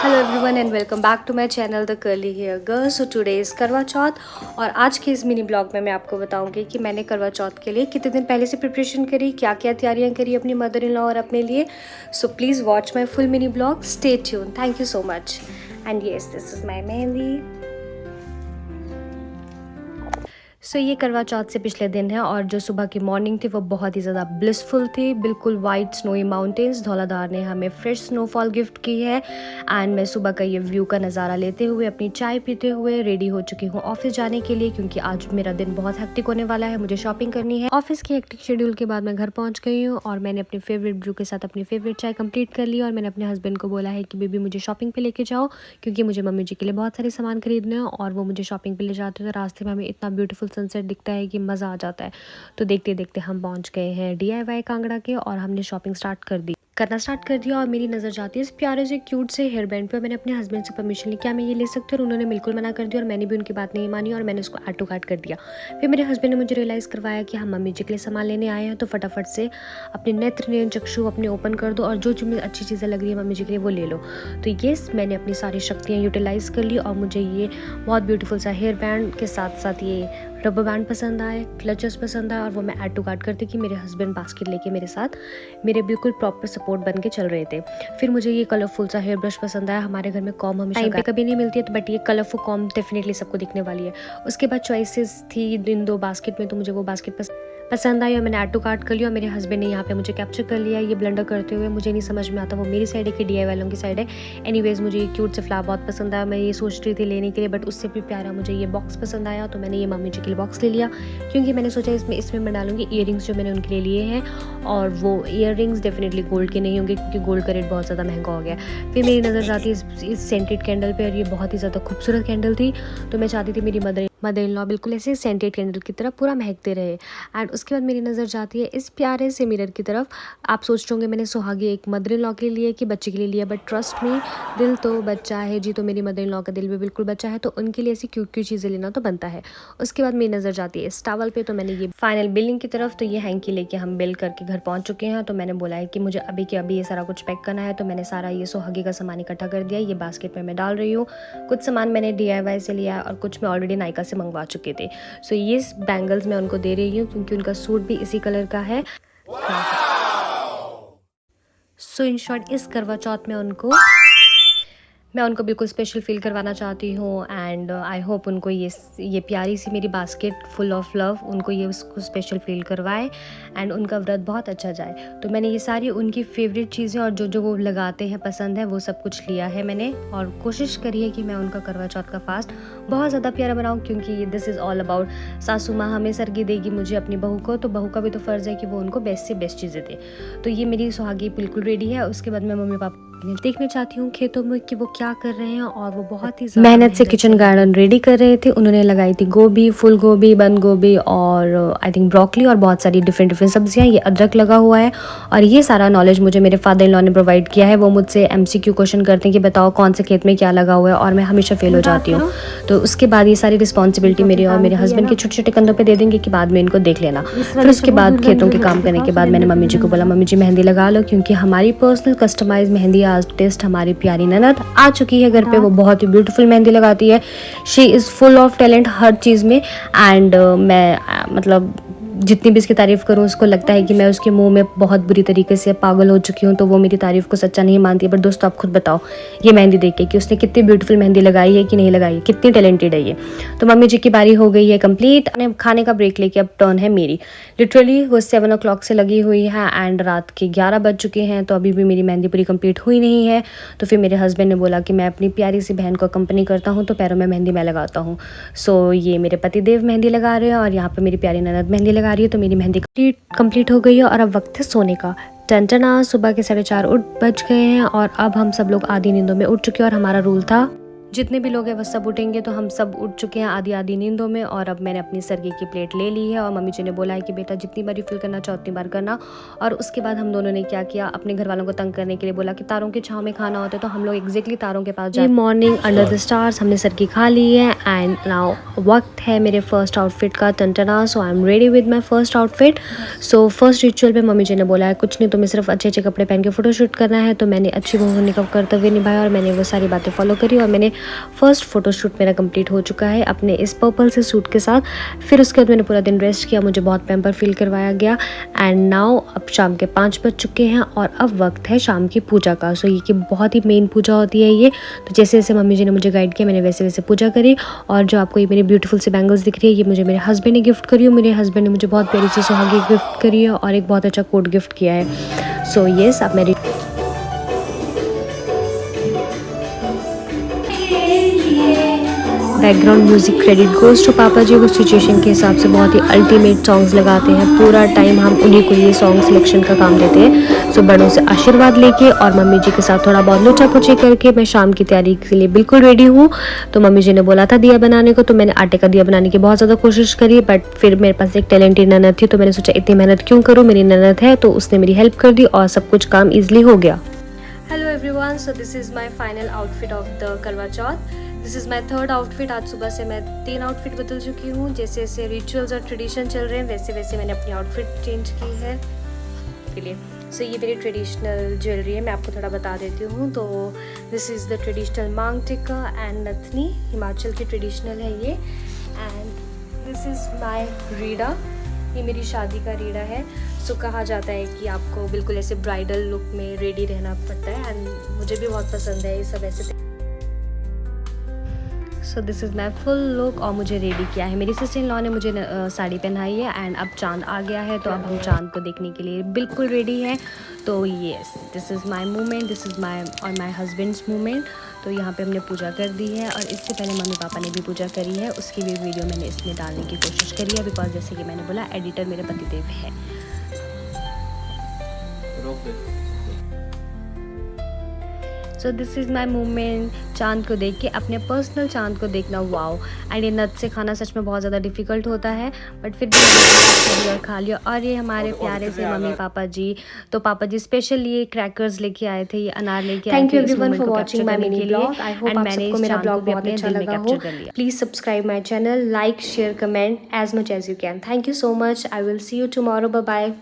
Hello everyone and welcome back to my channel the curly hair girl. So today is Karwa Chauth और आज के इस mini blog में मैं आपको बताऊंगी कि मैंने करवा चौथ के लिए कितने दिन पहले से प्रिपरेशन करी, क्या क्या तैयारियां करी अपनी मदर इन लॉ और अपने लिए। So please watch my full mini vlog, stay tune. Thank you so much. And yes, this is my mehndi. सो ये करवा चौथ से पिछले दिन है और जो सुबह की मॉर्निंग थी वो बहुत ही ज़्यादा ब्लिसफुल थी। बिल्कुल वाइट स्नोई माउंटेन्स, धौलाधार ने हमें फ्रेश स्नोफॉल गिफ्ट की है। एंड मैं सुबह का ये व्यू का नज़ारा लेते हुए अपनी चाय पीते हुए रेडी हो चुकी हूँ ऑफिस जाने के लिए, क्योंकि आज मेरा दिन बहुत हेक्टिक होने वाला है। मुझे शॉपिंग करनी है। ऑफिस के हेक्टिक शेड्यूल के बाद मैं घर पहुँच गई हूँ और मैंने अपने फेवरेट ब्रू के साथ अपनी फेवरेट चाय कंप्लीट कर ली। और मैंने अपने हस्बैंड को बोला है कि बेबी मुझे शॉपिंग पे लेके जाओ, क्योंकि मुझे मम्मी जी के लिए बहुत सारे सामान खरीदने हैं। और वो मुझे शॉपिंग पे ले जाते हैं तो रास्ते में हमें इतना ब्यूटीफुल सनसेट दिखता है कि मज़ा आ जाता है। तो देखते देखते हम पहुंच गए हैं DIY कांगड़ा के और हमने शॉपिंग करना स्टार्ट कर दिया। और मेरी नज़र जाती है इस प्यारे से क्यूट से हेयर बैंड पे। मैंने अपने हस्बैंड से परमिशन ली, क्या मैं ये ले सकती हूँ, और उन्होंने बिल्कुल मना कर दिया। और मैंने भी उनकी बात नहीं मानी और मैंने उसको ऐड टू कार्ट कर दिया। फिर मेरे हस्बैंड ने मुझे रियलाइज़ करवाया कि हम मम्मी जी के लिए सामान लेने आए हैं, तो फटाफट से अपने नेत्र नयन चक्षु अपने ओपन कर दो और जो जो अच्छी चीज़ें लग रही है मम्मी जी के लिए वो ले लो। तो ये मैंने अपनी सारी शक्तियाँ यूटिलाइज़ कर ली और मुझे ये बहुत ब्यूटीफुल सा हेयर बैंड के साथ साथ ये रबर बैंड पसंद आए, क्लचेस पसंद आए। और वो मैं ऐड टू कार्ट करती कि मेरे हस्बैंड बास्केट लेके मेरे साथ मेरे बिल्कुल प्रॉपर सपोर्ट बन के चल रहे थे। फिर मुझे ये कलरफुल सा हेयर ब्रश पसंद आया। हमारे घर में कॉम हमेशा टाइम पे कभी नहीं मिलती है, तो बट ये कलरफुल कॉम डेफिनेटली सबको दिखने वाली है। उसके बाद चॉइसेस थी इन दो बास्केट में, तो मुझे वो बास्केट पसंद आई और मैंने ऐड टू कार्ट कर लिया। और मेरे हस्बैंड ने यहाँ पे मुझे कैप्चर कर लिया ये ब्लेंडर करते हुए। मुझे नहीं समझ में आता वो मेरी साइड है कि DIY वालों की साइड है। एनीवेज मुझे ये क्यूट से फ्लावर बहुत पसंद आया। मैं ये सोच रही थी लेने के लिए, बट उससे भी प्यारा मुझे ये बॉक्स पसंद आया, तो मैंने ये मम्मी जी के लिए बॉक्स ले लिया, क्योंकि मैंने सोचा इसमें मैं डालूंगी ईयरिंग्स जो मैंने उनके लिए लिए हैं। और वो ईयरिंग्स डेफिनेटली गोल्ड के नहीं होंगे, क्योंकि गोल्ड का रेट बहुत ज़्यादा महंगा हो गया। फिर मेरी नज़र जाती है इस सेंटेड कैंडल पर, और ये बहुत ही ज़्यादा खूबसूरत कैंडल थी। तो मैं चाहती थी मेरी मदर इन लॉ बिल्कुल ऐसे सेंटेड कैंडल की तरह पूरा महकते रहे। एंड उसके बाद मेरी नज़र जाती है इस प्यारे से मिरर की तरफ। आप सोच रहे होंगे मैंने सुहागी एक मदर इन लॉ के लिए कि बच्चे के लिए लिया, बट ट्रस्ट मी, दिल तो बच्चा है जी। तो मेरी मदर इन लॉ का दिल भी बिल्कुल बच्चा है, तो उनके लिए ऐसी क्यूट क्यूट चीज़ें लेना तो बनता है। उसके बाद मेरी नज़र जाती है इस टावल पे, तो मैंने ये फाइनल बिलिंग की तरफ। तो ये हैंकी लेके हम बिल करके घर पहुँच चुके हैं। तो मैंने बोला है कि मुझे अभी के अभी ये सारा कुछ पैक करना है, तो मैंने सारा ये सुहागी का सामान इकट्ठा कर दिया। ये बास्केट में मैं डाल रही हूँ। कुछ सामान मैंने DIY से लिया और कुछ मैं ऑलरेडी नायका से मंगवा चुके थे। सो ये बैंगल्स मैं उनको दे रही हूँ क्योंकि उनका सूट भी इसी कलर का है। सो इन शॉर्ट इस करवा चौथ में मैं उनको बिल्कुल स्पेशल फील करवाना चाहती हूँ। एंड आई होप उनको ये प्यारी सी मेरी बास्केट फुल ऑफ लव उनको ये उसको स्पेशल फील करवाए एंड उनका व्रत बहुत अच्छा जाए। तो मैंने ये सारी उनकी फेवरेट चीज़ें और जो जो वो लगाते हैं पसंद है वो सब कुछ लिया है मैंने, और कोशिश करी है कि मैं उनका करवा चौथ का फास्ट बहुत ज़्यादा प्यारा बनाऊँ, क्योंकि दिस इज़ ऑल अबाउट सासू माँ हमें सरगी देगी मुझे अपनी बहू को, तो बहू का भी तो फ़र्ज़ है कि वो उनको बेस्ट से बेस्ट चीज़ें दे। तो ये मेरी सुहागी बिल्कुल रेडी है। उसके बाद मैं मम्मी पापा देखने चाहती हूँ खेतों में कि वो क्या कर रहे हैं, और वो बहुत ही मेहनत से किचन गार्डन रेडी कर रहे थे। उन्होंने लगाई थी गोभी, फूल गोभी, बंद गोभी और आई थिंक ब्रोकली और बहुत सारी डिफरेंट सब्जियां। ये अदरक लगा हुआ है और ये सारा नॉलेज मुझे मेरे फादर इन लॉ ने प्रोवाइड किया है। वो मुझसे MCQ क्वेश्चन करते हैं कि बताओ कौन से खेत में क्या लगा हुआ है, और मैं हमेशा फेल हो जाती हूँ। तो उसके बाद ये सारी रिस्पॉन्सिबिलिटी मेरी और मेरे हस्बैंड के छोटे छोटे कंधों पर दे देंगे कि बाद में इनको देख लेना। फिर उसके बाद खेतों के काम करने के बाद मैंने मम्मी जी को बोला मम्मी जी मेहंदी लगा लो, क्योंकि हमारी पर्सनल कस्टमाइज मेहंदी आर्टिस्ट हमारी प्यारी ननद आ चुकी है घर पे। वो बहुत ही ब्यूटीफुल मेहंदी लगाती है। She is full of talent हर चीज़ में। एंड मैं मतलब जितनी भी इसकी तारीफ़ करूँ उसको लगता है कि मैं उसके मुंह में बहुत बुरी तरीके से पागल हो चुकी हूँ, तो वो मेरी तारीफ़ को सच्चा नहीं मानती है। बट दोस्तों आप खुद बताओ ये मेहंदी देख के कि उसने कितनी ब्यूटीफुल मेहंदी लगाई है कि नहीं लगाई है, कितनी टैलेंटेड है ये। तो मम्मी जी की बारी हो गई है कंप्लीट। खाने का ब्रेक लेके अब टर्न है मेरी। लिटरली वो 7 o'clock से लगी हुई है एंड रात के 11 बज चुके हैं, तो अभी भी मेरी मेहंदी पूरी कंप्लीट हुई नहीं है। तो फिर मेरे हस्बैंड ने बोला कि मैं अपनी प्यारी सी बहन को कंपनी करता हूँ, तो पैरों में मेहंदी मैं लगाता हूँ। सो ये मेरे पतिदेव मेहंदी लगा रहे हैं और यहाँ पर मेरी प्यारी ननद मेहंदी लगा रही है। तो मेरी मेहंदी कंप्लीट हो गई है और अब वक्त है सोने का। टंटना सुबह के 4:30 बज गए हैं और अब हम सब लोग आधी नींदों में उठ चुके हैं। और हमारा रूल था जितने भी लोग हैं वो सब उठेंगे, तो हम सब उठ चुके हैं आधी आधी नींदों में। और अब मैंने अपनी सरगी की प्लेट ले ली है और मम्मी जी ने बोला है कि बेटा जितनी बार रिफ़िल करना चाहो उतनी बार करना। और उसके बाद हम दोनों ने क्या किया, अपने घर वालों को तंग करने के लिए बोला कि तारों की छाँव में खाना होता है, तो हम लोग एग्जैक्टली तारों के पास जाए। मॉर्निंग अंडर द स्टार्स हमने सरगी खा ली है एंड नाउ वक्त है मेरे फर्स्ट आउटफिट का टनटना। So I am ready with my first outfit. So first ritual पे मम्मी जी ने बोला है कुछ नहीं, तुम्हें सिर्फ अच्छे अच्छे कपड़े पहन के फ़ोटोशूट करना है। तो मैंने अच्छी बहू होने का कर्तव्य निभाया और मैंने वो सारी बातें फॉलो करी और मैंने फर्स्ट फ़ोटोशूट मेरा कंप्लीट हो चुका है अपने इस पर्पल से सूट के साथ। फिर उसके बाद मैंने पूरा दिन रेस्ट किया, मुझे बहुत पैम्पर फील करवाया गया। एंड नाउ अब शाम के 5 बज चुके हैं और अब वक्त है शाम की पूजा का। सो ये कि बहुत ही मेन पूजा होती है ये। तो जैसे जैसे मम्मी जी ने मुझे गाइड किया मैंने वैसे वैसे पूजा करी। और जो आपको ये मेरी ब्यूटीफुल सी बैंगल्स दिख रही है, ये मुझे मेरे हस्बैंड ने गिफ्ट करी है। मेरे हस्बैंड ने मुझे बहुत प्यारी सी सुहागी गिफ्ट करी है और एक बहुत अच्छा कोट गिफ्ट किया है। सो येस, अब मेरी background music credit goes to papa जी। वो सिचुएशन के हिसाब से बहुत ही अल्टीमेट सॉन्ग्स लगाते हैं, पूरा टाइम हम उन्हीं को ये सॉन्ग सिलेक्शन का काम देते हैं। सो बड़ों से आशीर्वाद लेके और मम्मी जी के साथ थोड़ा बहुत लोचा पोची करके मैं शाम की तैयारी के लिए बिल्कुल रेडी हूँ। तो मम्मी जी ने बोला था दिया बनाने को, तो मैंने आटे का दिया बनाने की बहुत ज़्यादा कोशिश करी, बट फिर मेरे पास एक टैलेंटेड ननद थी, तो मैंने सोचा इतनी मेहनत क्यों करूँ, मेरी ननद है, तो उसने मेरी हेल्प कर दी और सब कुछ काम ईजिली हो गया। Hello everyone, so this is my final outfit of the Karwa Chauth. This is my third outfit. आज सुबह से मैं 3 आउटफिट बदल चुकी हूँ। जैसे जैसे रिचुअल्स और ट्रेडिशन चल रहे हैं वैसे वैसे मैंने अपनी आउटफिट चेंज की है के लिए। सो ये मेरी ट्रेडिशनल ज्वेलरी है, मैं आपको थोड़ा बता देती हूँ। तो दिस इज़ द ट्रेडिशनल मांग टिक्का एंड नथनी, हिमाचल की ट्रेडिशनल है ये। एंड दिस इज़ माई रीडा, ये मेरी शादी का रीडा है। सो कहा जाता है कि आपको बिल्कुल ऐसे ब्राइडल लुक में रेडी रहना पड़ता है एंड मुझे भी बहुत पसंद है ये सब ऐसे। सो this is my full look और मुझे रेडी किया है मेरी सिस्टर इन लॉ ने, मुझे साड़ी पहनाई है। एंड अब चांद आ गया है तो अब हम चांद को देखने के लिए बिल्कुल रेडी हैं। तो yes, this is my moment, this is my और माई हस्बैंड्स मोमेंट। तो यहाँ पे हमने पूजा कर दी है और इससे पहले मम्मी पापा ने भी पूजा करी है, उसकी भी वीडियो मैंने इसमें डालने की कोशिश करी है बिकॉज जैसे कि मैंने बोला एडिटर मेरे पतिदेव है। सो दिस इज़ माई मोमेंट, चांद को देख के, अपने पर्सनल चांद को देखना, वाओ। एंड ये नट से खाना सच में बहुत ज़्यादा डिफ़िकल्ट होता है, बट फिर भी और खा लिया। और ये हमारे प्यारे से मम्मी पापा जी, तो पापा जी स्पेशल ये क्रैकर्स लेके आए थे, ये अनार लेके आए थे। Thank you everyone for watching my mini blog. I hope आप सबको मेरा ब्लॉग बहुत अच्छा लगा हो। Please subscribe my channel, like share comment as much as you can. Thank you so much. I will see you tomorrow. Bye bye.